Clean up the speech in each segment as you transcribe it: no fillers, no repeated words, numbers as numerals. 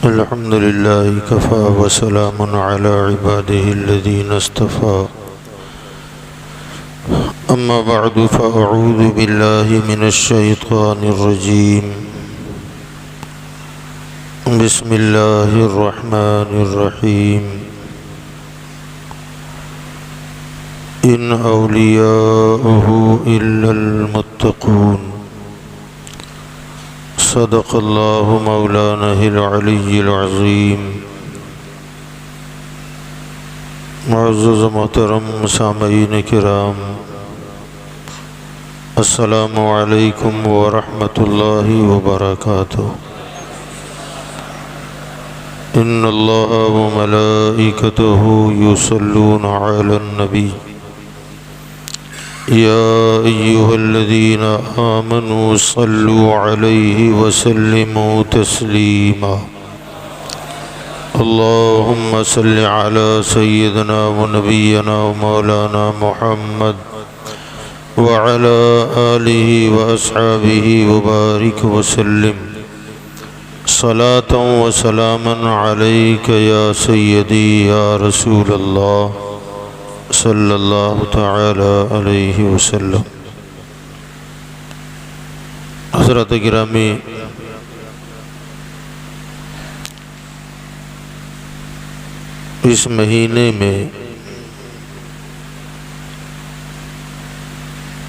अल्हम्दुलिल्लाह कफ़ा व सलामुन अला इबादिही अल्लज़ीना इस्तफ़ा अम्मा बअदु फ़अऊज़ु बिल्लाहि मिनश शैतानिर रजीम बिस्मिल्लाहिर रहमानिर रहीम इन औलियाअहु इल्लल मुत्तक़ून सदक़ल्लाहु मौलानाहिल अलिय्यिल अज़ीम। मुअज़्ज़ज़ मोहतरम सामईन किराम, अस्सलामु अलैकुम व रहमतुल्लाहि व बरकातुहू। इन्नल्लाह व मलाइकतहु युसल्लूना अलन नबी या अय्युहल्लज़ीना आमनू सल्लु अलैहि व सल्लिमू तस्लीमा। अल्लाहुम्मा सल्लि अला सय्यिदिना व नबिय्यिना व मौलाना मुहम्मद व अला आलिहि व अस्हाबिहि व बारिक व सल्लिम सलातन व सलामन अलैका या सय्यदी या रसूलल्लाह सल्लल्लाहु तआला अलैहि वसल्लम। हज़रत गिरामी, इस महीने में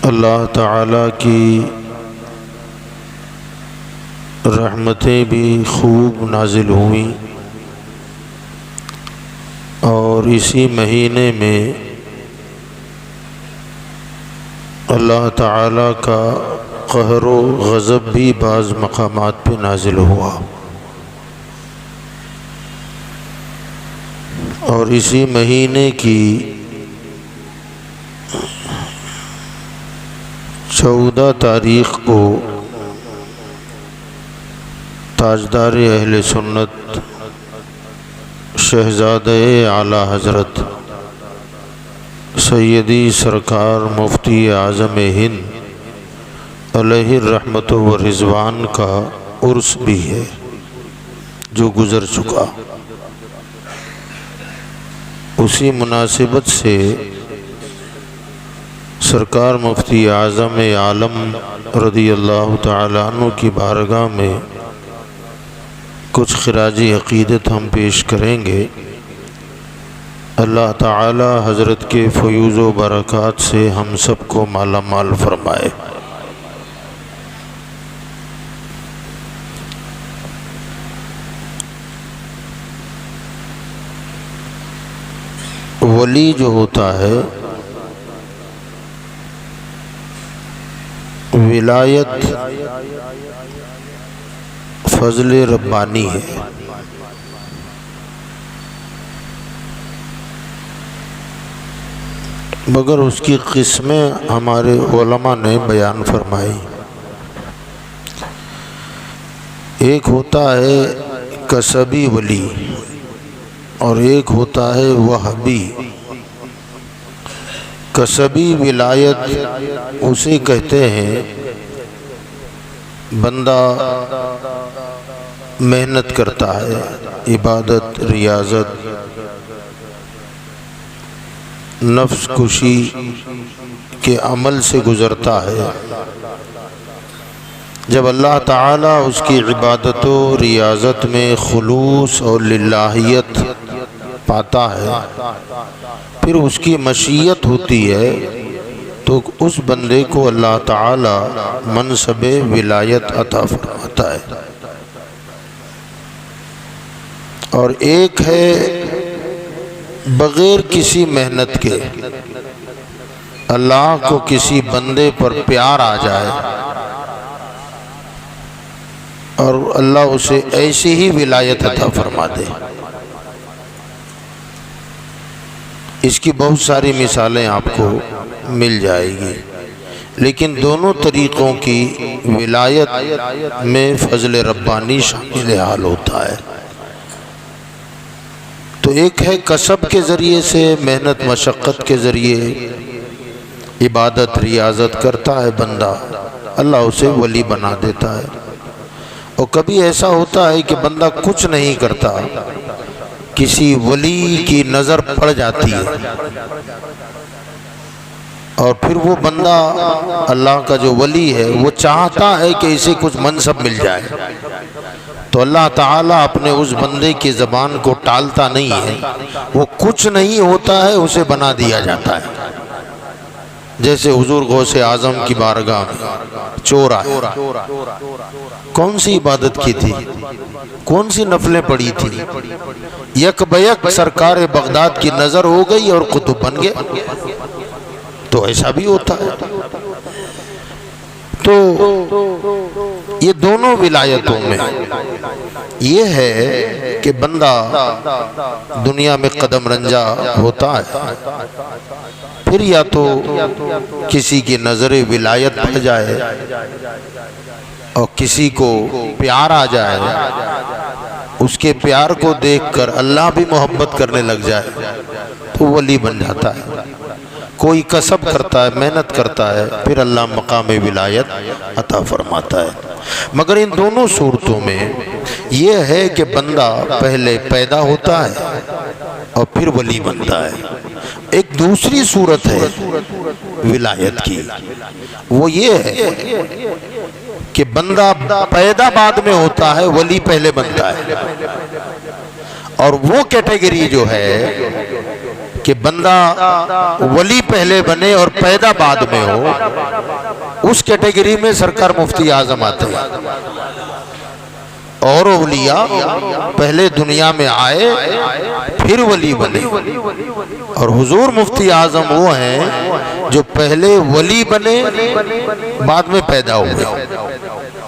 अल्लाह ताला की रहमतें भी खूब नाजिल हुई और इसी महीने में अल्लाह ताला का कहर व गज़ब भी बाज़ मकामात पे नाजिल हुआ और इसी महीने की 14 तारीख़ को ताजदार अहले सुन्नत शहज़ादे आला हज़रत सैयदी सरकार मुफ्ती आज़म हिंद अलैहि रहमत व रिज़वान का उर्स भी है जो गुज़र चुका। उसी मुनासिबत से सरकार मुफ्ती आज़म आलम रज़ियल्लाहु तआला अन्हु की बारगाह में कुछ खिराजी अक़ीदत हम पेश करेंगे। अल्लाह ताला हज़रत के फ़यूज़ व बरक़ात से हम सबको माला माल फरमाए। वली जो होता है, विलायत फ़ज़ल रब्बानी है। मगर उसकी किस्में हमारे उलमा ने बयान फरमाई। एक होता है कसबी वली और एक होता है वहबी। कसबी विलायत उसे कहते हैं बंदा मेहनत करता है, इबादत, रियाजत, नफ्स कुशी के अमल से गुज़रता है। जब अल्लाह ताला उसकी इबादत व रियाजत में खुलूस और लिल्लाहियत पाता है, फिर उसकी मशीयत होती है तो उस बंदे को अल्लाह ताला मनसबे विलायत अता फरमाता है। और एक है बग़ैर किसी मेहनत के अल्लाह को किसी बंदे पर प्यार आ जाए और अल्लाह उसे ऐसी ही विलायत अता फरमा दे। इसकी बहुत सारी मिसालें आपको मिल जाएगी, लेकिन दोनों तरीक़ों की विलायत में फ़ज़ल रब्बानी शामिल हाल होता है। तो एक है कसब के ज़रिए से, मेहनत मशक्क़त के ज़रिए, इबादत रियाजत करता है बंदा, अल्लाह उसे वली बना देता है। और कभी ऐसा होता है कि बंदा कुछ नहीं करता, किसी वली की नज़र पड़ जाती है और फिर वो बंदा, अल्लाह का जो वली है, वो चाहता है कि इसे कुछ मनसब मिल जाए, तो अल्लाह ताला अपने उस बंदे की ज़बान को टालता नहीं है, वो कुछ नहीं होता है उसे बना दिया जाता है। जैसे हुजूर गौसे आज़म की बारगाह में चोर आया, कौन सी इबादत की थी, कौन सी नफलें पड़ी थी, यक बयक सरकार बगदाद की नज़र हो गई और कुतुब बन गए। तो ऐसा भी होता है। तो ये दोनों विलायतों में ये है कि बंदा दुनिया में कदम रंजा होता है, फिर या तो किसी की नज़रे विलायत पड़ जाए और किसी को प्यार आ जाए, उसके प्यार को देखकर अल्लाह भी मोहब्बत करने लग जाए तो वली बन जाता है। कोई कसब करता है, मेहनत करता है, फिर अल्लाह मकाम विलायत अता फरमाता है। मगर इन दोनों सूरतों में यह है कि बंदा पहले पैदा होता है और फिर वली बनता है। एक दूसरी सूरत है विलायत की, वो ये है कि बंदा पैदा बाद में होता है, वली पहले बनता है। और वो कैटेगरी जो है कि बंदा वली पहले बने और पैदा बाद में हो, उस कैटेगरी में सरकार मुफ्ती आजम आते हैं। और औलिया पहले दुनिया में आए फिर वली बने, और हुजूर मुफ्ती आजम वो हैं जो पहले वली बने बाद में पैदा हुए।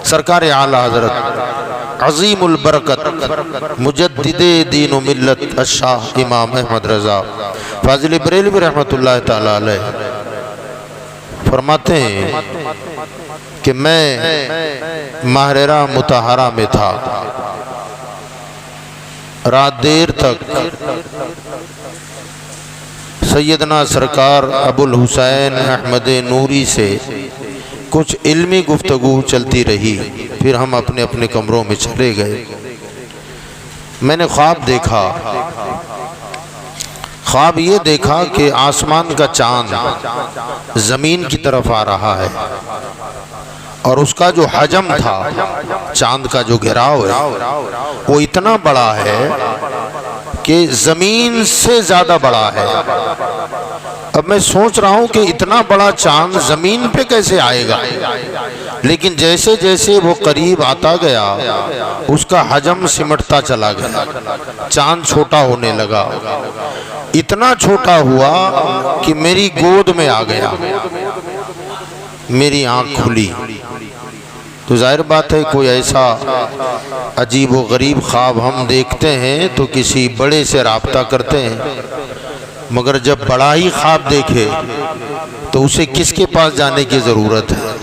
सरकार आला हजरत अजीमुल बरकत मुजद्दिदे दीन व मिल्लत अशाह इमाम अहमद रजा फाजिल बरेलवी रहमतुल्लाह ताला अलैह फरमाते हैं कि मैं माहरेरा मुताहरा में था, रात देर तक सैयदना सरकार अबुल हुसैन अहमद नूरी से कुछ इल्मी गुफ्तगू चलती रही। फिर हम अपने अपने कमरों में चले गए। मैंने ख्वाब देखा, ख्वाब ये देखा कि आसमान का चांद ज़मीन की तरफ आ रहा है और उसका जो हजम था, चांद का जो घेराव है, वो इतना बड़ा है कि ज़मीन से ज़्यादा बड़ा है। अब मैं सोच रहा हूँ कि इतना बड़ा चांद ज़मीन पे कैसे आएगा, लेकिन जैसे जैसे वो करीब आता गया उसका हजम सिमटता चला गया, चांद छोटा होने लगा, इतना छोटा हुआ कि मेरी गोद में आ गया। मेरी आँख खुली तो जाहिर बात है कोई ऐसा अजीब व गरीब ख्वाब हम देखते हैं तो किसी बड़े से राब्ता करते हैं, मगर जब बड़ा ही ख्वाब देखे तो उसे किसके पास जाने की ज़रूरत है।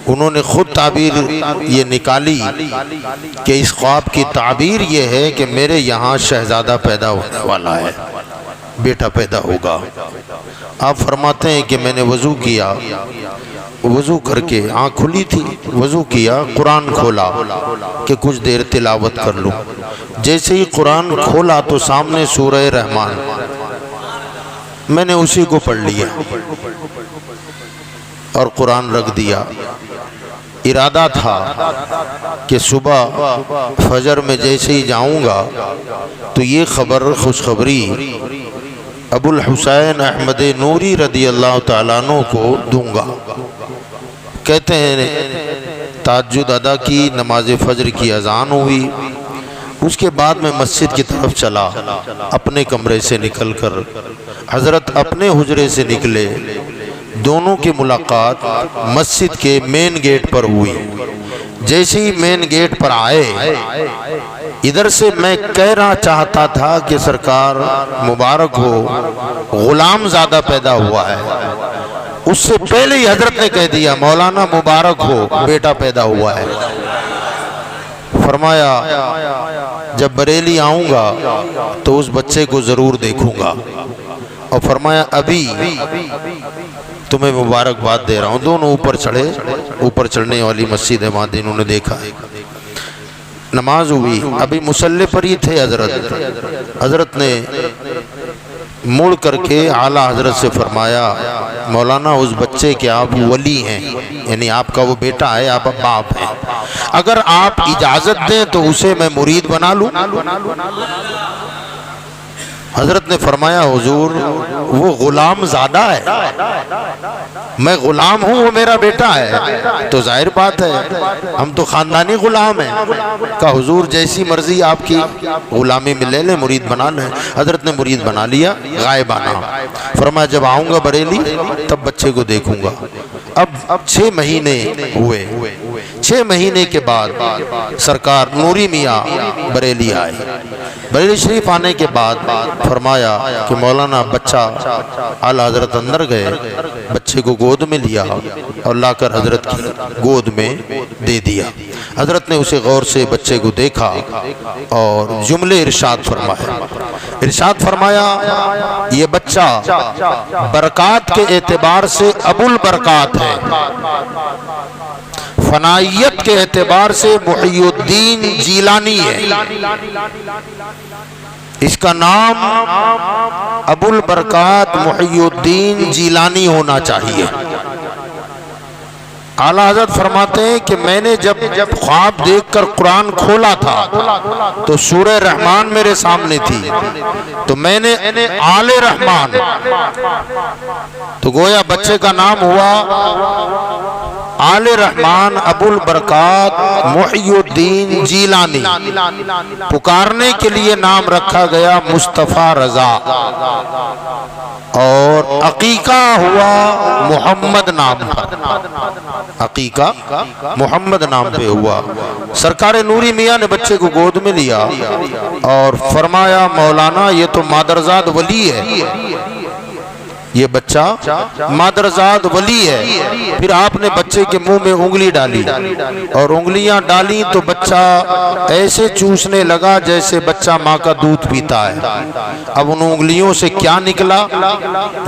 उन्होंने खुद ताबीर ये निकाली कि इस ख्वाब की ताबीर ये है कि मेरे यहाँ शहज़ादा पैदा होने वाला है, बेटा पैदा होगा। आप फरमाते हैं कि मैंने वज़ू किया, वज़ू करके आँख खुली थी, वज़ू किया, कुरान खोला कि कुछ देर तिलावत कर लूँ। जैसे ही कुरान खोला तो सामने सूरह रहमान, मैंने उसी को पढ़ लिया और कुरान रख दिया। इरादा था कि सुबह फजर में जैसे ही जाऊंगा तो ये खबर खुशखबरी अबुल हुसैन अहमद नूरी रदी अल्लाह ताला अन्हु को दूंगा। कहते हैं ताज्जुद अदा की, नमाज फजर की अजान हुई, उसके बाद मैं मस्जिद की तरफ चला। अपने कमरे से निकलकर हजरत अपने हुजरे से निकले, दोनों की मुलाकात मस्जिद के मेन गेट पर हुई। जैसे ही मेन गेट पर आए, इधर से मैं कहना चाहता था कि सरकार मुबारक हो, गुलाम ज़्यादा पैदा हुआ है। उससे पहले ही हजरत ने कह दिया मौलाना मुबारक हो, बेटा पैदा हुआ है। फरमाया जब बरेली आऊँगा तो उस बच्चे को ज़रूर देखूँगा। और फरमाया अभी तुम्हें मुबारकबाद दे रहा हूँ। दोनों ऊपर चढ़े, ऊपर चढ़ने वाली मस्जिद है, वहाँ इन्होंने देखा, नमाज हुई, अभी मुसल्ले पर ही थे हजरत ने मुड़ करके आला हजरत से फरमाया, मौलाना उस बच्चे के आप वली हैं, यानी आपका वो बेटा है, आप बाप हैं, अगर आप इजाज़त दें तो उसे मैं मुरीद बना लूं। हजरत ने फरमाया, हुजूर वो गुलाम ज़ादा है, मैं गुलाम हूँ, वो मेरा बेटा है, तो जाहिर बात है हम तो ख़ानदानी गुलाम हैं। का हुजूर जैसी मर्जी आपकी, गुलामी में ले लें, मुरीद बना लें। हजरत ने मुरीद बना लिया गायबाना। फरमाया जब आऊँगा बरेली तब बच्चे को देखूँगा। अब 6 महीने हुए, 6 महीने के बाद सरकार नूरी मियाँ बरेली आए। बरेली शरीफ आने के बाद फरमाया कि मौलाना बच्चा, आला हजरत अंदर गए, बच्चे को गोद में लिया और लाकर हजरत की गोद में दे दिया। हजरत ने उसे गौर से बच्चे को देखा और जुमले इरशाद फरमाया, ये बच्चा बरकात के एतबार से अबुल बरकात है, फनाइयत के एतबार से मुहियुद्दीन जीलानी है। इसका नाम अबुल बरकात मुहियुद्दीन जीलानी होना चाहिए। आला हज़रत फरमाते हैं कि मैंने जब ख्वाब देखकर कुरान खोला था तो सूरह रहमान मेरे सामने थी, तो मैंने आले रहमान, तो गोया बच्चे का नाम हुआ आले रहमान अबुल बरकात मुहियुद्दीन जीलानी। पुकारने के लिए नाम रखा गया मुस्तफ़ा रजा, और अकीका हुआ मोहम्मद नाम पर, अकीका मोहम्मद नाम पे हुआ। सरकार नूरी मियाँ ने बच्चे को गोद में लिया और फरमाया, मौलाना ये तो मादरजाद वली है, ये बच्चा मादरजाद वली है। फिर आपने बच्चे के मुंह में उंगली डाली और उंगलियां डाली तो बच्चा ऐसे चूसने लगा जैसे बच्चा माँ का दूध पीता है। अब उन उंगलियों से क्या निकला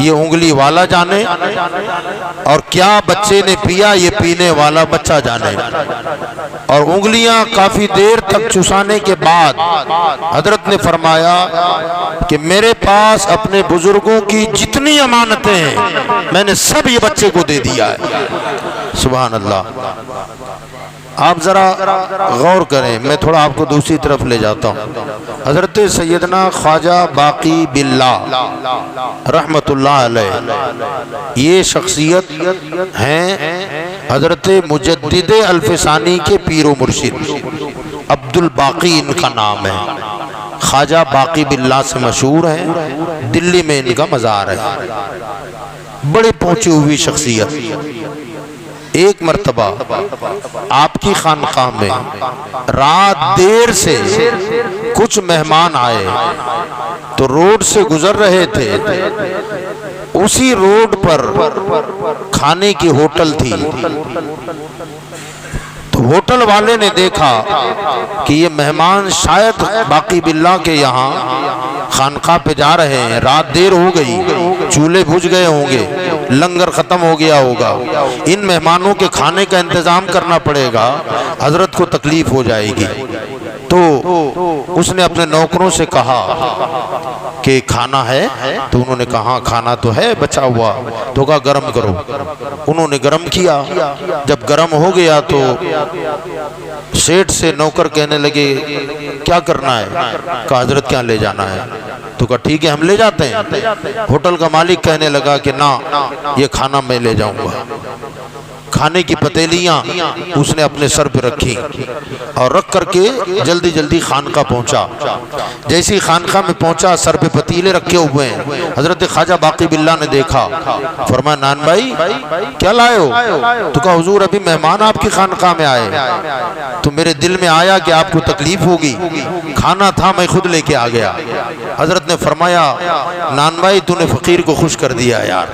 ये उंगली वाला जाने, और क्या बच्चे ने पिया ये पीने वाला बच्चा जाने। और उंगलियां काफी देर तक चुसाने के बाद हजरत ने फरमाया कि मेरे पास अपने बुजुर्गों की जितनी अमानतें हैं मैंने सब ये बच्चे को दे दिया है। सुभान अल्लाह। आप जरा गौर करें, मैं थोड़ा आपको दूसरी तरफ ले जाता हूँ। हजरत सैयदना ख्वाजा बाकी बिल्ला रहमतुल्लाह अलैह, ये शख्सियत हैं हजरत मुजद्दिद अल्फसानी के पीरो मुर्शिद अब्दुल बाकी इनका नाम है। ख्वाजा बाकी बिल्ला से मशहूर है, दिल्ली में इनका मज़ार है। बड़े पहुंची हुई शख्सियत। एक मर्तबा आपकी खानकाह में रात देर से कुछ मेहमान आए तो रोड से गुजर रहे थे, उसी रोड पर खाने की होटल थी। तो होटल वाले ने देखा कि ये मेहमान शायद बाकी बिल्ला के यहाँ खानका पे जा रहे हैं, रात देर हो गई, चूल्हे बुझ गए होंगे, लंगर खत्म हो गया होगा, इन मेहमानों के खाने का इंतजाम करना पड़ेगा, हजरत को तकलीफ हो जाएगी। तो उसने अपने नौकरों से कहा कि खाना है, तो उन्होंने कहा खाना तो है बचा हुआ, तो कहा गरम करो। उन्होंने गरम किया, जब गरम हो गया तो सेठ से नौकर कहने लगे क्या करना है, कहा हजरत क्या ले जाना है, तो कहा ठीक है हम ले जाते हैं। होटल का मालिक कहने लगा कि ना ये खाना मैं ले जाऊंगा। खाने की पतीलियां उसने अपने सर पे रखी और रख करके जल्दी जल्दी खानका पहुंचा। जैसे ही खानका में पहुंचा सर पे पतीले रखे हुए हैं, हजरत ख्वाजा बाकी बिल्ला ने देखा, फरमाया नान भाई क्या लाए हो, तो कहा हुजूर अभी मेहमान आपकी खानका में आए तो मेरे दिल में आया कि आपको तकलीफ होगी, खाना था मैं खुद लेके आ गया। हजरत ने फरमाया नान भाई तूने फकीर को खुश कर दिया यार,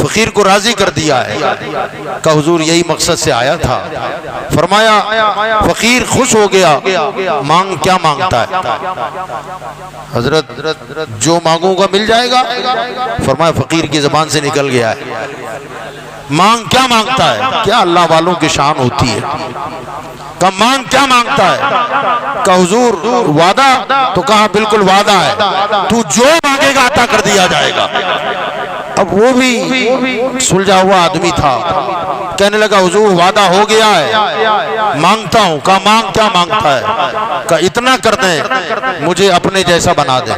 फकीर को राजी कर दिया है। कहा हुजूर यही मकसद से आया था। फरमाया फकीर खुश हो गया, मांग क्या मांगता है? हजरत जो मांगूंगा मिल जाएगा। फरमाया फकीर की जबान से निकल गया है, मांग क्या मांगता है? क्या अल्लाह वालों की शान होती है। कहा मांग क्या मांगता है? कहा हुजूर वादा। तो कहा बिल्कुल वादा है, तू जो मांगेगा अता कर दिया जाएगा। अब वो भी सुलझा हुआ आदमी था, कहने लगा हुजूर वादा हो गया है, मांगता हूं। कहा मांग क्या मांगता है? कहा इतना कर दें मुझे अपने जैसा बना दें।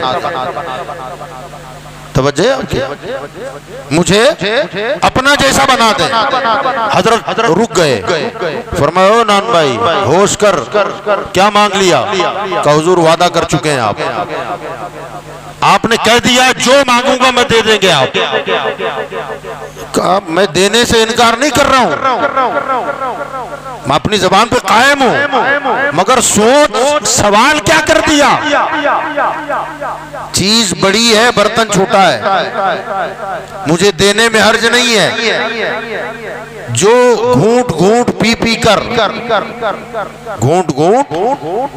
तवज्जो आपकी, मुझे अपना जैसा बना दे। हजरत रुक गए। फरमाया ओ नान भाई होश कर, क्या मांग लिया? कहा हुजूर वादा कर चुके हैं आपने कह दिया जो मांगूंगा मैं दे देंगे आप। कहा मैं देने से इनकार नहीं कर रहा हूं, मैं अपनी जबान पे कायम हूं, मगर सोच सवाल क्या कर दिया? चीज बड़ी है बर्तन छोटा है, मुझे देने में हर्ज नहीं है। जो घूंट घूंट पी पी कर, घूंट घूंट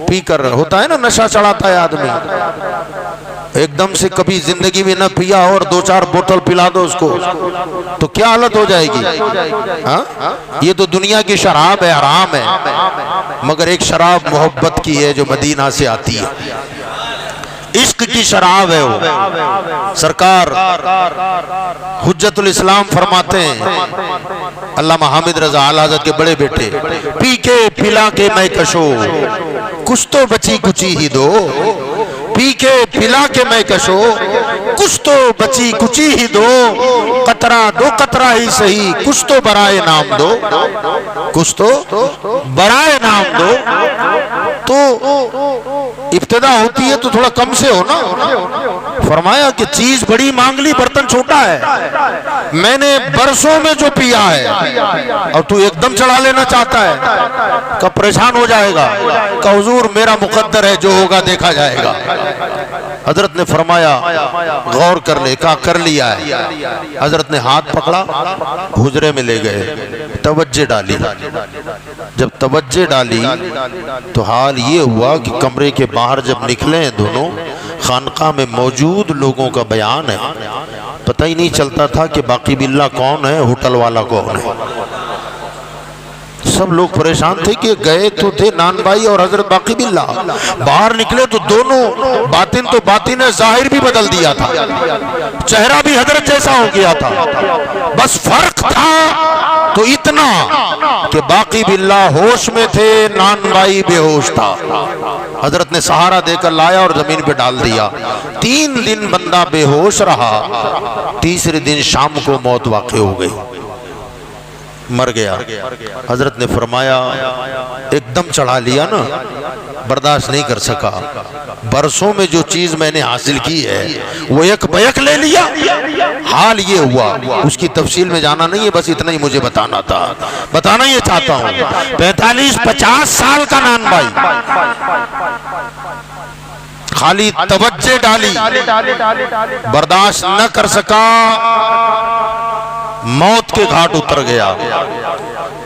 पी कर होता है ना, नशा चढ़ाता है आदमी, एकदम से कभी जिंदगी में न पिया और 2-4 बोतल पिला दो उसको तो क्या हालत हो जाएगी। हाँ, ये तो दुनिया की शराब है, हराम है, मगर एक शराब मोहब्बत की है जो मदीना से आती है, इश्क की शराब है वो। सरकार हुज्जतुल इस्लाम फरमाते हैं, अल्लामा हामिद रजा आला हज़रत के बड़े बेटे, पी के पिला के मैं कशो कुछ तो बची कुची ही दो, पी के पिला के मैं कशो कुछ तो बची कुची ही दो, कतरा दो कतरा ही सही कुछ तो बराए नाम दो, कुछ तो बराए नाम दो। तो इब्तिदा होती है तो थोड़ा कम से हो ना। फरमाया कि चीज बड़ी मांग ली, बर्तन छोटा है, मैंने बरसों में जो पिया है और तू एकदम चढ़ा लेना चाहता है, कब परेशान हो जाएगा। का हुजूर मेरा मुकद्दर है, जो होगा देखा जाएगा। हजरत ने फरमाया गौर कर ले। कहा कर लिया है। हजरत ने हाथ पकड़ा, हुजरे में ले गए, तवज्जे डाली। जब तवज्जे डाली तो हाल ये हुआ कि कमरे के बाहर जब निकले दोनों, खानका में मौजूद लोगों का बयान है, पता ही नहीं चलता था कि बाकी बिल्ला कौन है, होटल वाला कौन है। सब लोग परेशान थे कि गए तो थे नान भाई और हजरत बाकी बिल्ला, बाहर निकले तो दोनों बातिन ने जाहिर भी बदल दिया था, चेहरा भी हजरत जैसा हो गया था। बस फर्क था तो इतना कि बाकी बिल्ला होश में थे, नान भाई बेहोश था। हजरत ने सहारा देकर लाया और जमीन पे डाल दिया। 3 दिन बंदा बेहोश रहा, तीसरे दिन शाम को मौत वाक़ई हो गई, मर गया। हजरत ने फरमाया एकदम चढ़ा लिया ना, बर्दाश्त नहीं कर सका, बरसों में जो चीज मैंने हासिल की है वो एक बैक ले लिया। हाल ये हुआ, उसकी तफसील में जाना नहीं है, बस इतना ही मुझे बताना था, बताना ही चाहता हूँ। 45-50 साल का नान भाई खाली तवज्जे डाली, बर्दाश्त न कर सका, मौत के घाट उतर गया,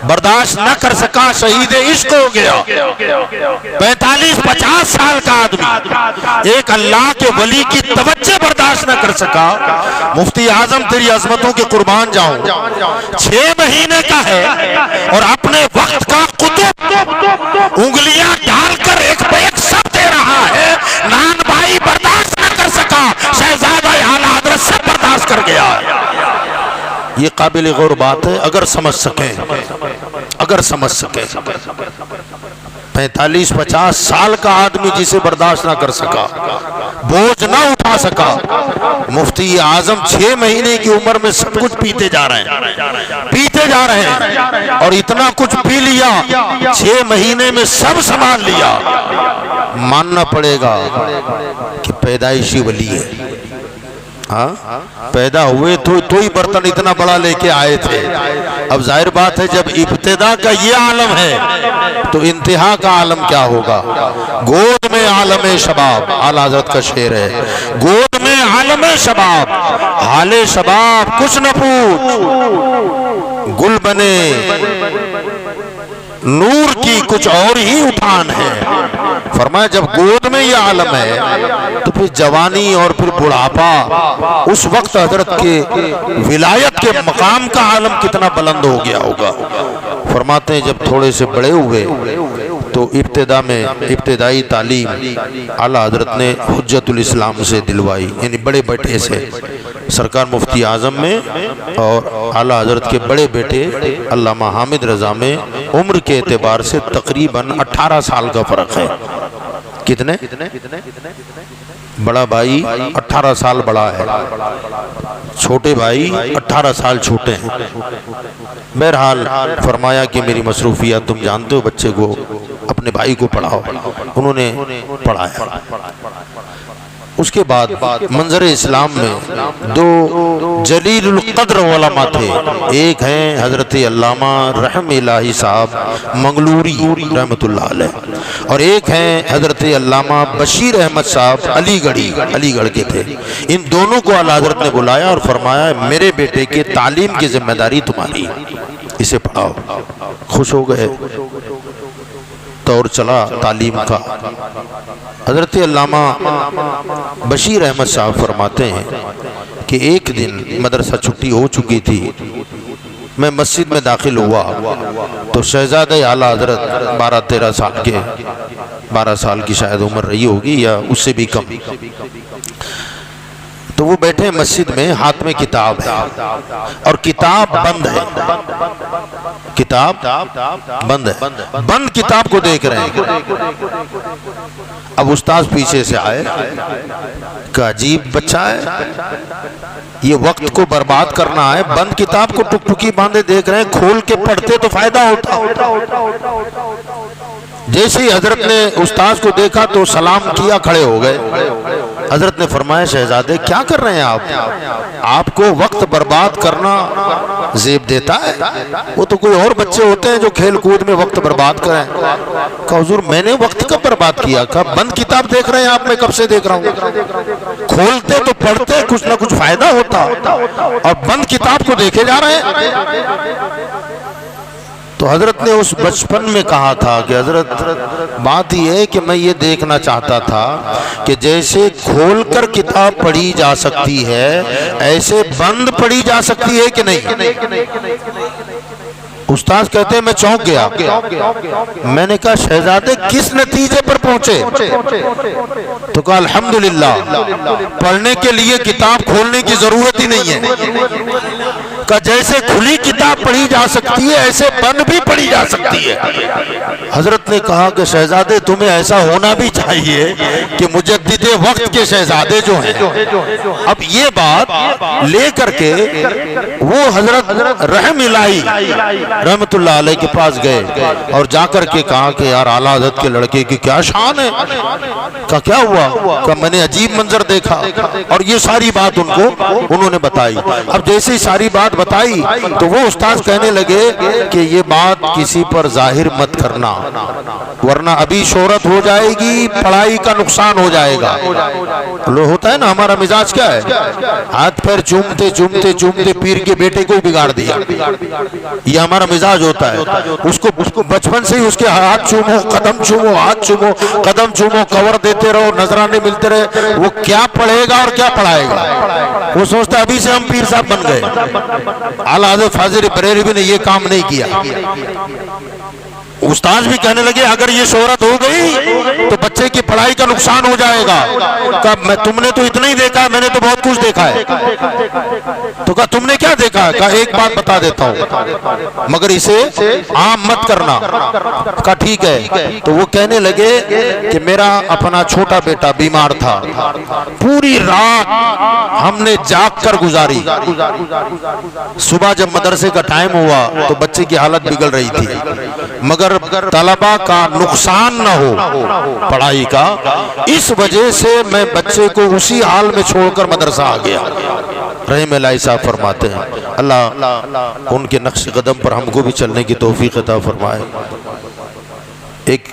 बर्दाश्त न कर सका, शहीद इश्क हो गया। 45-50 साल का आदमी एक अल्लाह के वली की तवज्जे बर्दाश्त न कर सका। मुफ्ती आजम तेरी अजमतों के कुर्बान जाऊं, 6 महीने का है और अपने वक्त का कुतुब उंगलियां डालकर एक बैक सब दे रहा है। नान भाई बर्दाश्त न कर सका, शहजादा आला हज़रत सब बर्दाश्त कर गया। ये काबिल गौर बात है, अगर समझ सके, अगर समझ सके। 45-50 साल का आदमी जिसे बर्दाश्त ना कर सका, बोझ ना उठा सका, मुफ्ती आजम 6 महीने की उम्र में सब कुछ पीते जा रहे हैं, पीते जा रहे हैं, और इतना कुछ पी लिया, 6 महीने में सब संभाल लिया। मानना पड़ेगा कि पैदाइशी वली है। हाँ, पैदा हुए तो ही बर्तन इतना बड़ा लेके आए थे। अब जाहिर बात है जब इब्तिदा का ये आलम है तो इंतहा का आलम क्या होगा। गोद में आलम शबाब, आला हज़रत का शेर है, गोद में आलम शबाब, हाले शबाब कुछ न पूछ, गुल बने नूर की कुछ और ही उठान है। फरमाया जब गोद में ये आलम है तो फिर जवानी और फिर बुढ़ापा, उस वक्त हजरत के विलायत के मकाम का आलम कितना बुलंद हो गया होगा। फरमाते हैं जब थोड़े से बड़े हुए तो इब्तिदा में इब्तिदाई तालीम आला हजरत ने हुज्जतुल इस्लाम से दिलवाई, यानी बड़े बेटे से, सरकार मुफ्ती आजम में और आला हजरत के बड़े बेटे अल्लामा हामिद रजा में उम्र के एतबार से तकरीबन 18 साल का फर्क है। कितने? बड़ा भाई 18 साल बड़ा है, छोटे भाई 18 साल छोटे हैं। बहरहाल फरमाया कि मेरी मसरूफियत तुम जानते हो, बच्चे को अपने भाई को पढ़ाओ। उन्होंने पढ़ाया। उसके बाद मंजर इस्लाम में दो जलीलुल क़द्र उलमा थे, एक हैं हजरत अल्लामा रहम इलाही साहब मंगलूरी रहमतुल्लाह अलैह, और एक हैं हजरत अल्लामा बशीर अहमद साहब अलीगढ़ के थे। इन दोनों को आला हजरत ने बुलाया और फरमाया मेरे बेटे के तालीम की जिम्मेदारी तुम्हारी, इसे पढ़ाओ। खुश हो गए। दौर चला तालीम का। हजरत अल्लामा बशीर अहमद साहब फरमाते हैं कि एक दिन मदरसा छुट्टी हो चुकी थी, मैं मस्जिद में दाखिल हुआ तो शहजादे आला हजरत 12-13 साल के, 12 साल की शायद उम्र रही होगी या उससे भी कम, तो वो बैठे मस्जिद में, हाथ में किताब है और किताब बंद है, किताब बंद है, बंद किताब को देख रहे हैं। अब उस्ताद पीछे से आए, का अजीब बच्चा है, ये वक्त को बर्बाद करना है, बंद किताब को टुकटुकी बांधे देख रहे हैं, खोल के पढ़ते तो फायदा होता। जैसे ही हजरत ने उस्ताद को देखा तो सलाम किया, खड़े हो गए। हजरत ने फरमाया शहजादे क्या कर रहे हैं आप, आपको वक्त बर्बाद करना जेब देता है? वो तो कोई और बच्चे होते हैं जो खेल कूद में वक्त बर्बाद करें। कहा हुजूर मैंने वक्त कब बर्बाद किया? कहा बंद किताब देख रहे हैं आप, मैं कब से देख रहा हूँ, खोलते तो पढ़ते कुछ ना कुछ फायदा होता और बंद किताब को देखे जा रहे हैं। तो हजरत ने उस बचपन में कहा था कि हजरत बात यह है कि मैं ये देखना चाहता था कि जैसे खोलकर किताब पढ़ी जा सकती है ऐसे बंद पढ़ी जा सकती है कि नहीं। उस्ताद कहते हैं मैं चौंक गया। मैंने कहा शहजादे किस नतीजे पर पहुंचे? तो कहा अल्हम्दुलिल्लाह, पढ़ने के लिए किताब खोलने की जरूरत ही नहीं है। का जैसे खुली किताब पढ़ी जा सकती है ऐसे बंद भी पढ़ी जा सकती है। हजरत ने कहा कि शहजादे तुम्हें ऐसा होना भी चाहिए कि मुजद्दिदे वक्त के शहजादे जो हैं। अब ये बात लेकर के वो हजरत रहम इलाही रहमतुल्लाह अलैह के पास गए और जाकर के कहा कि यार आला हज़रत के लड़के की क्या शान है। का क्या हुआ? का मैंने अजीब मंजर देखा और ये सारी बात उन्होंने बताई। अब जैसे ही सारी बात बताई तो वो उस्ताद कहने लगे कि ये बात किसी पर जाहिर मत करना वरना अभी शोहरत हो जाएगी, पढ़ाई का नुकसान हो जाएगा। लो होता है ना, हमारा मिजाज क्या है, हाथ पैर चूमते चूमते चूमते पीर के बेटे को बिगाड़ दिया, ये हमारा मिजाज होता है। उसको बचपन से ही उसके हाथ चूमो, कदम चूमो, हाथ चूमो, कदम चूमो, कवर देते रहो, नजराने मिलते रहे, वो क्या पढ़ेगा और क्या पढ़ाएगा। वो सोचता है अभी से हम पीर साहब बन गए। आला हज़रत फाजिल बरेलवी ने ये काम नहीं किया। उस्ताद भी कहने लगे अगर ये शोहरत हो गई तो बच्चे की पढ़ाई का नुकसान हो जाएगा। कब मैं तुमने तो इतना ही देखा है, मैंने तो बहुत कुछ देखा है। तो कहा तुमने क्या देखा है? कहा एक बात बता देता हूं मगर इसे आम मत करना। कहा ठीक है। तो वो कहने लगे कि मेरा अपना छोटा बेटा बीमार था, पूरी रात हमने जाग कर गुजारी। सुबह जब मदरसे का टाइम हुआ तो बच्चे की हालत बिगड़ रही थी, मगर तलबा का नुकसान न हो पढ़ाई का, इस वजह से मैं बच्चे को उसी हाल में छोड़कर मदरसा आ गया। रहमतुल्लाह साहब फरमाते हैं अल्लाह उनके नक्श कदम पर हमको भी चलने की तौफीक अता फरमाए। एक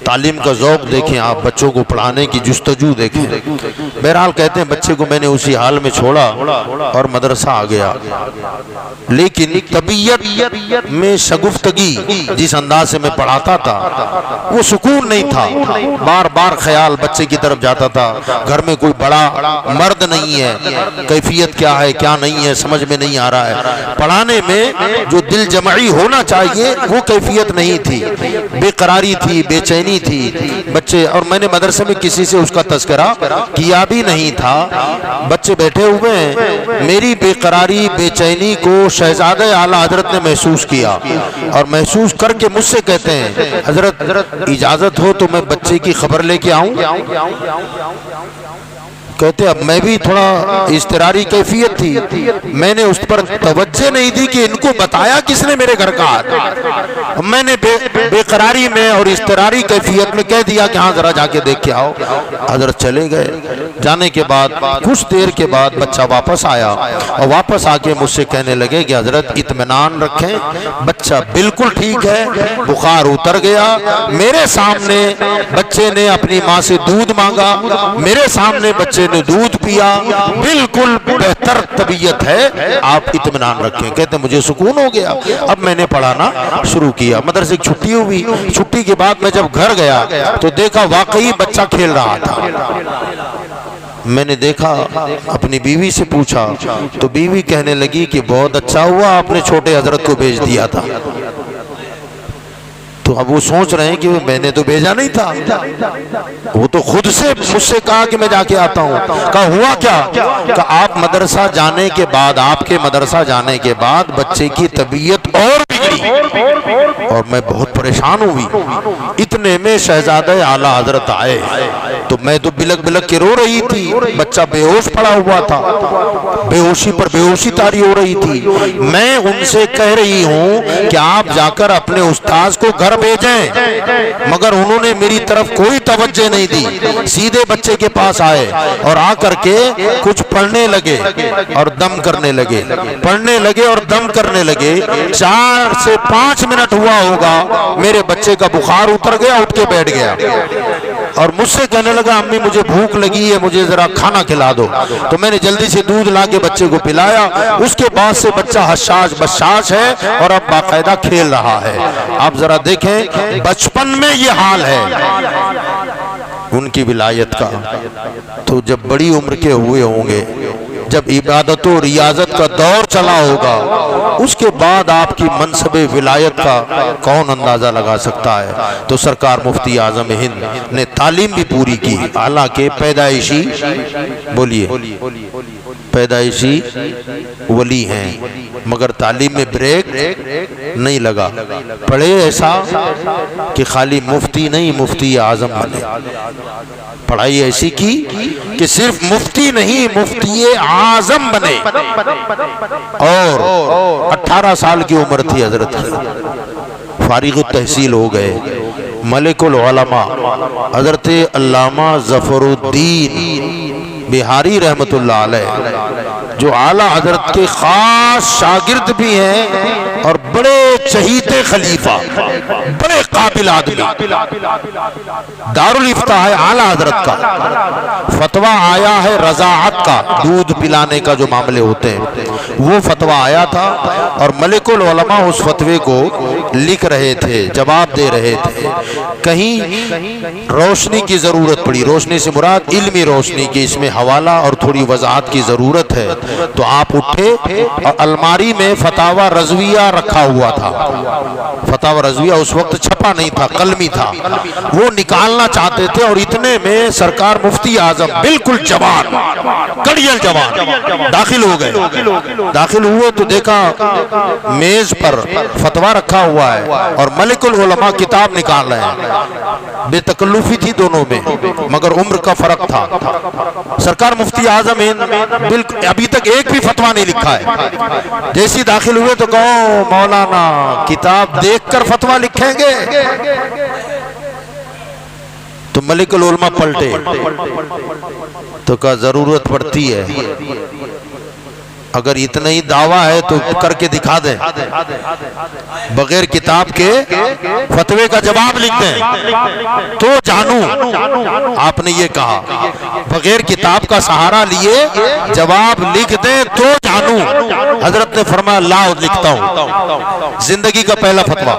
तालीम का ज़ौक़ देखें आप, बच्चों को पढ़ाने की जुस्तजू देखें। बहरहाल कहते हैं बच्चे को मैंने उसी हाल में छोड़ा और मदरसा आ गया, लेकिन तबीयत में शगुफ्तगी जिस अंदाज से मैं पढ़ाता था वो सुकून नहीं था। बार बार ख्याल बच्चे की तरफ जाता था, घर में कोई बड़ा मर्द नहीं है, कैफियत क्या है क्या नहीं है समझ में नहीं आ रहा है। पढ़ाने में जो दिल जमाई होना चाहिए वो कैफियत नहीं थी, बेकरारी थी, बेचैनी थी बच्चे। और मैंने मदरसे में किसी से उसका तज़किरा किया भी नहीं था। बच्चे बैठे हुए हैं, मेरी बेकरारी बेचैनी को शहजादे आला हजरत ने महसूस किया और महसूस करके मुझसे कहते हैं हजरत इजाजत हो तो मैं बच्चे की खबर लेके आऊं? कहते अब मैं भी थोड़ा इस्तरारी कैफियत थी, मैंने उस पर तवज्जो नहीं दी कि इनको बताया किसने मेरे घर का हाथ। मैंने बेकरारी में और इस्तरारी कैफियत में कह दिया कि हाँ जरा जाके देख के आओ। हजरत चले गए। जाने के बाद कुछ देर के बाद बच्चा वापस आया और वापस आके मुझसे कहने लगे कि हजरत इत्मीनान रखें, बच्चा बिल्कुल ठीक है, बुखार उतर गया। मेरे सामने बच्चे ने अपनी माँ से दूध मांगा, मेरे सामने बच्चे ने दूध पिया, बिल्कुल बेहतर तबीयत है, आप इत्मीनान रखें। कहते मुझे सुकून हो गया। अब मैंने पढ़ाना शुरू किया। मदरसे की छुट्टी हुई, छुट्टी के बाद मैं जब घर गया तो देखा वाकई बच्चा खेल रहा था। मैंने देखा, अपनी बीवी से पूछा तो बीवी कहने लगी कि बहुत अच्छा हुआ आपने छोटे हजरत को भेज दिया था। तो अब वो सोच रहे हैं कि मैंने तो भेजा नहीं था, वो तो खुद से मुझसे कहा कि मैं जाके आता हूँ। कहा हुआ क्या? कहा आप मदरसा जाने के बाद, आपके मदरसा जाने के बाद बच्चे की तबीयत और बिगड़ी और मैं बहुत परेशान हुई। इतने में शहजादे आला हजरत आए तो मैं तो बिलक बिलक के रो रही थी, बच्चा बेहोश पड़ा हुआ था, बेहोशी पर बेहोशी तारी हो रही थी। मैं उनसे कह रही हूँ कि आप जाकर अपने उस्ताद को घर भेजें, मगर उन्होंने मेरी तरफ कोई तवज्जो नहीं दी। सीधे बच्चे के पास आए और आकर के कुछ पढ़ने लगे और दम करने लगे, पढ़ने लगे और दम करने लगे। 4 से 5 मिनट हुआ होगा, मेरे बच्चे का बुखार उतर गया, उठ के बैठ गया और मुझसे कहने लगा अम्मी मुझे भूख लगी है, मुझे जरा खाना खिला दो। तो मैंने जल्दी से दूध ला के बच्चे को पिलाया। उसके बाद से बच्चा हशाश बशाश है और अब बाकायदा खेल रहा है। आप जरा देखें बचपन में ये हाल है उनकी विलायत का। तो जब बड़ी उम्र के हुए होंगे, जब इबादत और रियाजत का दौर चला होगा, उसके बाद आपकी मनसबे विलायत का कौन अंदाजा लगा सकता है। तो सरकार मुफ्ती आजम हिंद ने तालीम भी पूरी की, हालांकि पैदाइशी बोलिए पैदाइशी वली हैं, मगर तालीम में ब्रेक नहीं लगा। पढ़े ऐसा कि खाली मुफ्ती नहीं मुफ्ती आजम बने, पढ़ाई ऐसी की कि सिर्फ मुफ्ती नहीं मुफ्ती आजम बने। और 18 साल की उम्र थी हजरत, फारिग तहसील हो गए। मलिकुल उलमा हजरत अल्लामा ज़फ़रुद्दीन बिहारी रहमतुल्लाह अलैह, जो आला हजरत के खास शागिर्द भी हैं और बड़े चहीते खलीफा, बड़े काबिल आदमी। दारुल इफ्ता है आला हजरत का, फतवा आया है रज़ाअत का, दूध पिलाने का जो मामले होते हैं वो फतवा आया था और मलिकुल उलमा उस फतवे को लिख रहे थे, जवाब दे रहे थे। कहीं रोशनी की जरूरत पड़ी, रोशनी से मुराद इल्मी रोशनी की, इसमें हवाला और थोड़ी वजाहत की जरूरत है। तो आप उठे और अलमारी में फतावा रज़विया रजविया रखा हुआ था। फतावा रजविया उस वक्त छपा नहीं था, कलमी था। वो निकालना चाहते थे और इतने में सरकार मुफ्ती आजम बिल्कुल जवान, कड़ियल जवान दाखिल हो गए। दाखिल हुए तो देखा मेज पर फतवा रखा हुआ है और मलिकुल उलमा किताब निकाल रहे हैं। बेतकल्लुफी थी दोनों में, मगर उम्र का फर्क था। सरकार मुफ्ती आजम बिल्कुल अभी तक एक भी फतवा नहीं लिखा है। जैसी दाखिल हुए तो कहो मौलाना किताब देखकर फतवा लिखेंगे। तो मलिकुल उलमा पलटे तो कहा जरूरत पड़ती है, अगर इतना ही दावा है तो करके दिखा दें, बगैर किताब के फतवे का जवाब लिख दें तो जानू। आपने ये कहा बगैर किताब का सहारा लिए जवाब लिख दें तो जानू। हजरत ने फरमाया लाओ लिखता हूं। जिंदगी का पहला फतवा,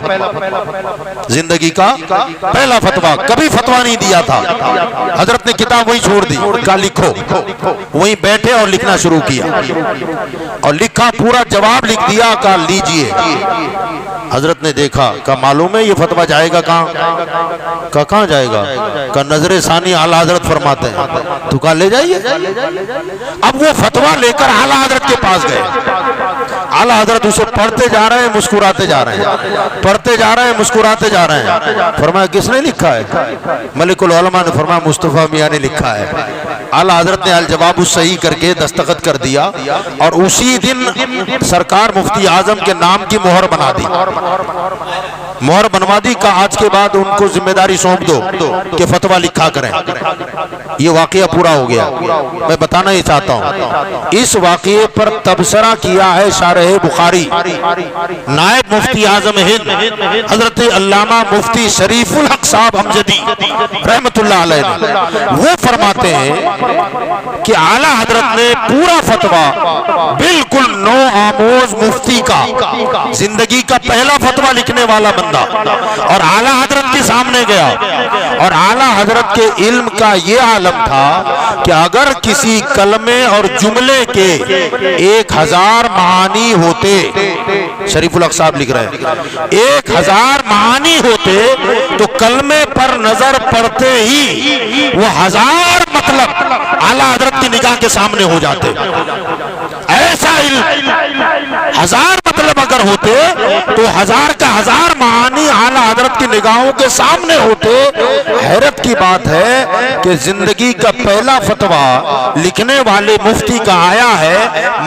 जिंदगी का पहला फतवा, कभी फतवा नहीं दिया था। हजरत ने किताब वहीं छोड़ दी, कहा लिखो। वहीं बैठे और लिखना शुरू किया और लिखा, पूरा जवाब लिख दिया। कहा लीजिए। हजरत ने देखा, कहा मालूम है ये फतवा जाएगा कहाँ? कहाँ जाएगा? कहा नजरे सानी आला हजरत फरमाते हैं। तो कहा ले जाइए। अब वो फतवा लेकर आला हजरत के पास गए। आला हजरत उसे पढ़ते जा रहे हैं, मुस्कुराते जा रहे हैं, पढ़ते जा रहे हैं, मुस्कुराते जा रहे हैं। फरमाया किसने लिखा है? मलिकुल उलमा ने फरमाया मुस्तफा मियां ने लिखा है। आला हजरत ने अल जवाब सही करके दस्तखत कर दिया और उसी दिन सरकार मुफ्ती आजम के नाम की मोहर बना दी। मोहर बनवा दी। का आज के बाद उनको जिम्मेदारी सौंप दो कि फतवा लिखा करें। ये वाकया पूरा हो गया। मैं बताना ही चाहता हूँ, इस वाकये पर तबसरा किया है शारह बुखारी नायब मुफ्ती आजम हिंद हजरत अल्लामा मुफ्ती शरीफुल हक साहब हमजदी रहमतुल्लाह अलैह ने। वो फरमाते हैं कि आला हजरत ने पूरा फतवा बिल्कुल नो आमोज मुफ्ती का, जिंदगी का पहला फतवा लिखने वाला बंदा, और आला हजरत के सामने गया। और आला हजरत के इल्म का ये आलम था कि अगर किसी कलमे और जुमले के 1000 मानी होते, शरीफुल हक साहब लिख रहे हैं, 1000 मानी होते तो कलमे पर नजर पड़ते ही वो 1000 मतलब आला हजरत की निगाह के सामने हो जाते। ऐसा इल्म 1000 मतलब अगर होते तो 1000 का 1000 मानी आला हजरत की निगाहों के सामने होते। हैरत की बात है कि जिंदगी का पहला फतवा लिखने वाले मुफ्ती का आया है,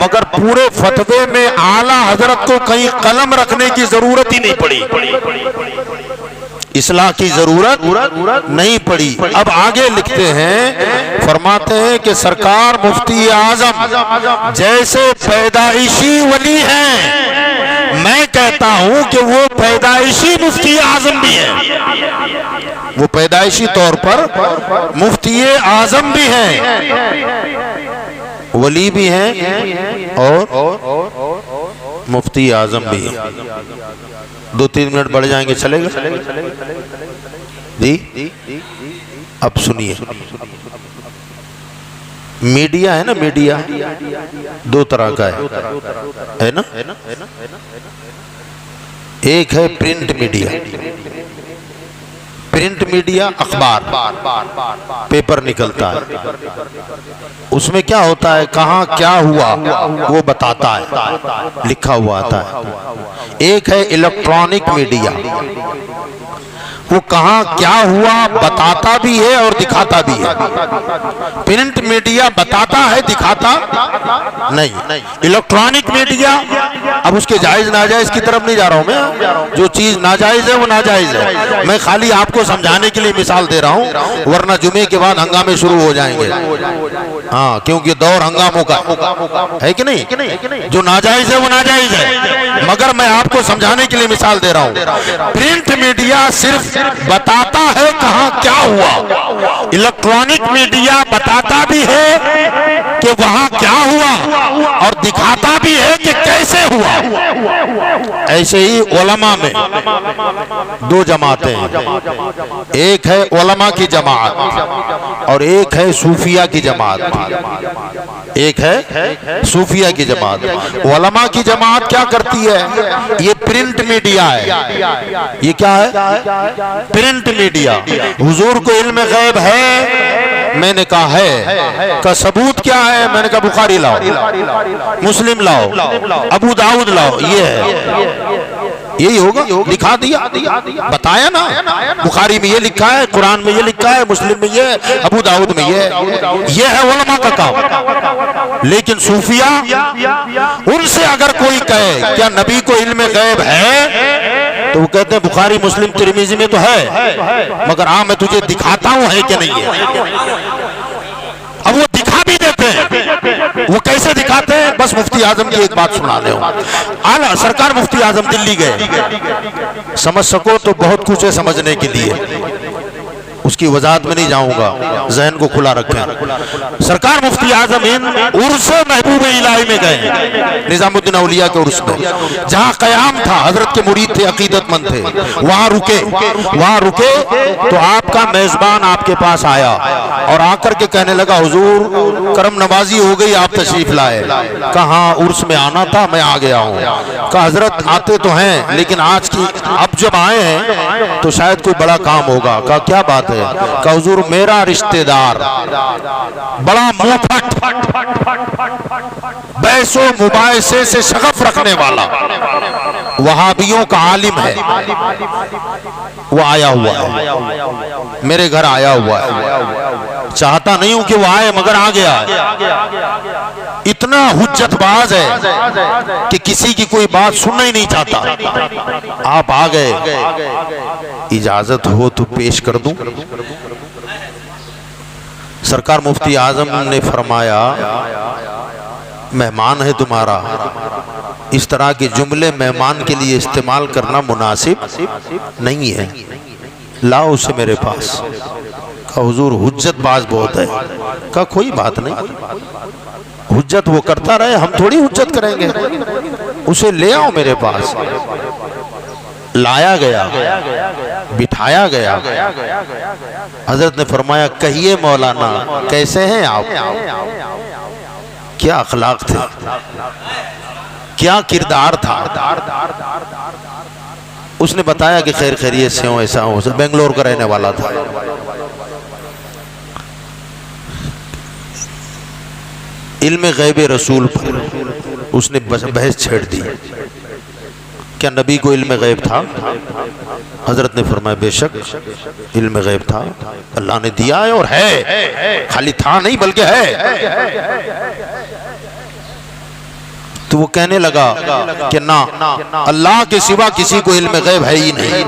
मगर पूरे फतवे में आला हजरत को कहीं कलम रखने की जरूरत ही नहीं पड़ी, इस्लाह की जरूरत नहीं पड़ी। अब आगे लिखते हैं, फरमाते हैं कि सरकार मुफ्ती आजम जैसे पैदाइशी वली हैं, मैं कहता हूं कि वो पैदाइशी मुफ्ती आजम भी हैं। वो पैदाइशी तौर पर मुफ्ती आजम भी हैं, वली भी हैं और मुफ्ती आजम भी हैं। 2-3 मिनट बढ़ जाएंगे, चलेगा जी? अब सुनिए, मीडिया है ना, मीडिया 2 तरह का है ना। एक है प्रिंट मीडिया। प्रिंट मीडिया अखबार, पेपर निकलता है, उसमें क्या होता है, कहाँ क्या हुआ वो बताता है, लिखा हुआ आता है। एक है इलेक्ट्रॉनिक मीडिया, वो कहाँ क्या हुआ बताता भी है और दिखाता भी है। प्रिंट मीडिया बताता है, दिखाता नहीं। इलेक्ट्रॉनिक मीडिया, अब उसके जायज नाजायज की तरफ नहीं जा रहा हूं मैं, जो चीज नाजायज है वो नाजायज है। मैं खाली आपको समझाने के लिए मिसाल दे रहा हूं, वरना जुमे के बाद हंगामे शुरू हो जाएंगे। हाँ, क्योंकि दौर हंगामों का है कि नहीं। जो नाजायज है वो नाजायज है, मगर मैं आपको समझाने के लिए मिसाल दे रहा हूं। प्रिंट मीडिया सिर्फ बताता है कहां क्या हुआ, इलेक्ट्रॉनिक मीडिया बताता भी है कि वहां क्या हुआ और दिखाता भी है कि कैसे हुआ। ऐसे ही उलमा में 2 जमातें हैं। एक है उलमा की जमात, और एक है सूफिया की जमात, एक है सूफिया की जमात। उलमा की जमात क्या करती है? ये प्रिंट मीडिया है। ये क्या है? Print media. हुजूर को इल्म गैब है? मैंने कहा है। का सबूत क्या है? मैंने कहा बुखारी लाओ, मुस्लिम लाओ, अबू दाऊद लाओ। ये है, यही होगा। दिखा दिया, बताया ना, बुखारी में ये लिखा है, कुरान में ये लिखा है, मुस्लिम में ये, अबू दाऊद में ये है उलमा का काम। लेकिन सूफिया, उनसे अगर कोई कहे क्या नबी को इल्म गैब है, तो वो कहते हैं बुखारी मुस्लिम तिरमिजी में तो है, मगर हाँ मैं तुझे दिखाता हूं है कि नहीं है। अब वो दिखा भी देते हैं। वो कैसे दिखाते हैं? बस मुफ्ती आजम की एक बात सुना दे। आला सरकार मुफ्ती आजम दिल्ली गए, समझ सको तो बहुत कुछ है समझने के लिए, उसकी वजाहत में नहीं जाऊंगा, जहन को खुला रखें। सरकार मुफ्ती आजम हिंद उर्स महबूब इलाही में गए, निजामुद्दीन औलिया के उर्स में, जहां कयाम था, हजरत के मुरीद थे, अकीदतमंद थे, वहां रुके तो आपका मेजबान आपके पास आया और आकर के कहने लगा हुजूर करम नवाजी हो गई, आप तशरीफ लाए। कहा उर्स में आना था, मैं आ गया हूँ। कहा हजरत आते तो हैं लेकिन आज की अब जब आए हैं तो शायद कोई बड़ा काम होगा। कहा क्या बात है? कहा हुजूर मेरा रिश्तेदार बड़ा मुंहफट, बैसो मुबाइसे से शगफ रखने वाला वहाबियों का आलिम है, वो आया हुआ है, मेरे घर आया हुआ है। चाहता नहीं हूं कि वो आए मगर आ गया है। इतना हुज्जतबाज है कि किसी की कोई बात सुनना ही नहीं चाहता। आप आ गए, इजाजत हो तो पेश कर दूं। सरकार मुफ्ती आजम ने फरमाया मेहमान है तुम्हारा, इस तरह के जुमले मेहमान के लिए इस्तेमाल करना मुनासिब नहीं है, लाओ उसे मेरे पास। कहा हुजूर हुज्जतबाज बहुत है। कहा कोई बात नहीं, हुज्जत वो करता रहे, हम थोड़ी हुज्जत करेंगे, उसे ले आओ मेरे पास। लाया गया, बिठाया गया। हजरत ने फरमाया कहिए मौलाना कैसे हैं आप? क्या अखलाक थे, क्या किरदार था। उसने बताया कि खैर खैरियत से हो, ऐसा हो, बेंगलोर का रहने वाला था। इल्म गैब रसूल पर उसने बहस छेड़ दी। क्या नबी को इल्म गैब था? हजरत ने फरमाया बेशक इल्म गैब था, अल्लाह ने दिया है और है, खाली था नहीं बल्कि है। तो वो कहने लगा कि ना, अल्लाह के सिवा किसी को इल्म गैब है ही नहीं।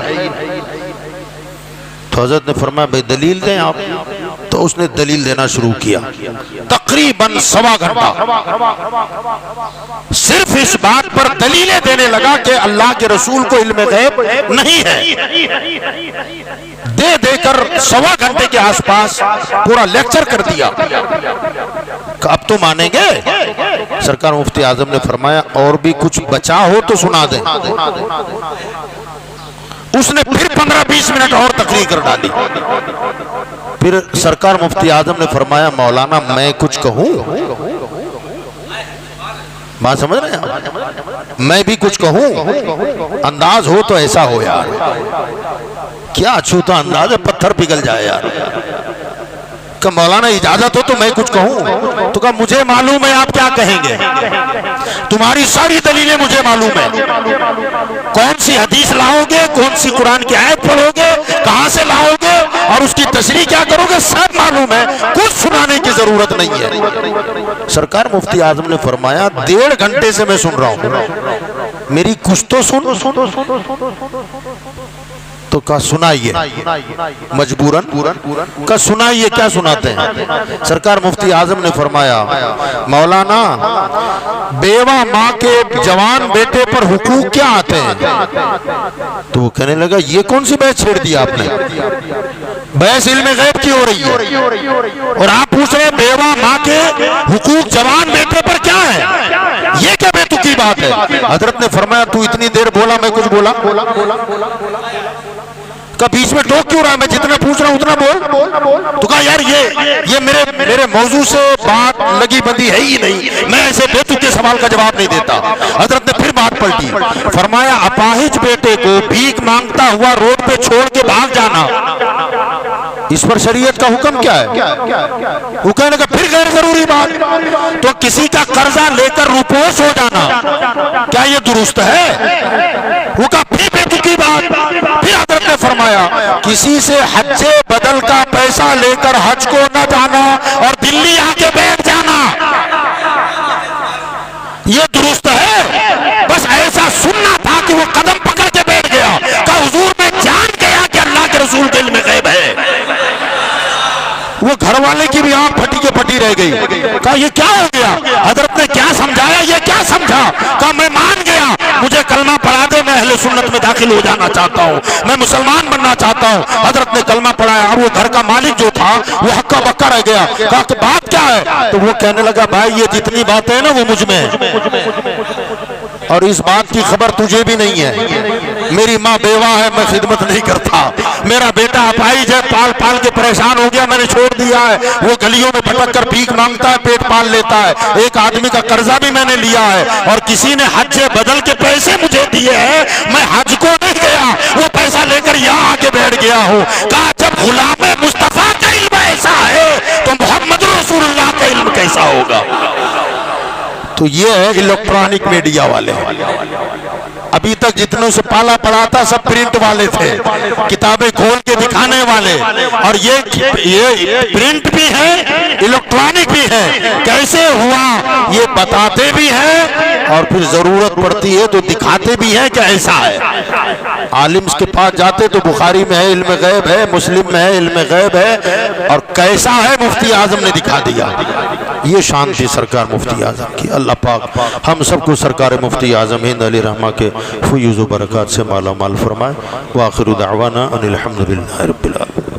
तो हजरत ने फरमाया भाई दलील दें आप। तो उसने दलील देना शुरू किया, तकरीबन 1.25 घंटा सिर्फ इस बात पर दलीलें देने लगा कि अल्लाह के रसूल को इल्म गैब नहीं है। दे देकर 1.25 घंटे के आसपास पूरा लेक्चर कर दिया। अब तो मानेंगे? सरकार मुफ्ती आजम ने फरमाया और भी कुछ बचा हो तो सुना दें। उसने फिर 15-20 मिनट और तकरीर कर डाली। फिर सरकार मुफ्ती आजम ने फरमाया मौलाना मैं कुछ कहूं? बात समझ रहे हैं? मैं भी कुछ कहूं? अंदाज हो तो ऐसा हो यार, क्या अछूता अंदाज है, पत्थर पिघल जाए यार। का मौलाना इजाजत हो तो मैं कुछ कहूं? तो कहा मुझे मालूम है आप क्या कहेंगे, तुम्हारी सारी दलीलें मुझे मालूम है, कौन सी हदीस लाओगे, कौन सी कुरान की आयत पढ़ोगे, कहां से लाओगे और उसकी तशरीह क्या करोगे, सब मालूम है, कुछ सुनाने की जरूरत नहीं है। सरकार मुफ्ती आजम ने फरमाया 1.5 घंटे से मैं सुन रहा हूं, मेरी कुछ तो सुन। तो कहा सुनाइए, मजबूरन का सुनाइए, क्या सुनाते हैं? सरकार मुफ्ती आजम ने फरमाया मौलाना बेवा माँ के जवान बेटे पर हुकूक क्या आते हैं? तो वो कहने लगा ये कौन सी बहस छेड़ दी आपने, बहस इल्म गैब की हो रही है और आप पूछ रहे बेवा माँ के हुकूक जवान बेटे पर क्या है, ये क्या बेतुकी बात है? हजरत ने फरमाया तू इतनी देर बोला, मैं कुछ बोला? का बीच में टोक क्यों रहा है, मैं जितना पूछ रहा हूं उतना बोल। तो कहा यार ये ये मेरे मौजू से बात लगी बंदी है ही नहीं, मैं ऐसे बेतुके सवाल का जवाब नहीं देता। हजरत ने फिर बात पलटी, फरमाया अपाहिज बेटे को भीख मांगता हुआ रोड पे छोड़ के भाग जाना, इस पर शरीयत का हुक्म क्या है? वो कहने का फिर गैर जरूरी बात, तो किसी का कर्जा लेकर रुपोश हो जाना, क्या ये दुरुस्त है? वो का फिर बेतुकी बात। फिर हजरत ने फरमाया किसी से हज्जे बदल का पैसा लेकर हज को न जाना और दिल्ली आके बैठ जाना, ये दुरुस्त है? बस ऐसा सुनना था कि वो कदम पकड़ के बैठ गया, का हुजूर में जान गया कि अल्लाह के रसूल दिल में गैब है। वो घर वाले की भी आंख फटी के फटी रह गई। कहा ये क्या हो गया? हजरत ने क्या समझाया, ये क्या समझा? कहा मैं मान गया, मुझे कलमा पढ़ा दे, मैं अहले सुन्नत में दाखिल हो जाना चाहता हूँ, मैं मुसलमान बनना चाहता हूँ। हजरत ने कलमा पढ़ाया और वो घर का मालिक जो था वो हक्का बक्का रह गया। कहा कि बात क्या है? तो वो कहने लगा भाई ये जितनी बातें हैं ना वो मुझ में है, और इस बात की खबर तुझे भी नहीं है। मेरी माँ बेवा है, मैं खिदमत नहीं करता, मेरा बेटा अपाहिज है, पाल पाल के परेशान हो गया, मैंने छोड़ दिया है, वो गलियों में भटक कर भीख मांगता है, पेट पाल लेता है, एक आदमी का कर्जा भी मैंने लिया है, और किसी ने हज बदल के पैसे मुझे दिए हैं, मैं हज को नहीं गया, वो पैसा लेकर यहाँ आके बैठ गया हूँ। कहा जब गुलाम मुस्तफा का इल्म ऐसा है तो मोहम्मद रसूलुल्लाह का इल्म कैसा होगा? तो ये है इलेक्ट्रॉनिक मीडिया वाले। अभी तक जितनों से पाला पड़ा था सब प्रिंट वाले थे, किताबें खोल के दिखाने वाले, और ये प्रिंट भी है इलेक्ट्रॉनिक भी है। कैसे हुआ ये बताते भी हैं और फिर जरूरत पड़ती है तो दिखाते भी हैं कि ऐसा है। आलिम्स के पास जाते तो बुखारी में है इल्म गैब है, मुस्लिम में है इल्म गैब है, और कैसा है मुफ्ती आजम ने दिखा दिया। ये शान थी सरकार मुफ्ती आजम की। अल्लाह पाक हम सबको सरकार मुफ्ती आजम हिंद अली रहमा के फयूज़ व बरक़ात से माला माल फरमाए। व आखिरु दावाना अनिल हम्दुलिल्लाहि रब्बिल आलमीन।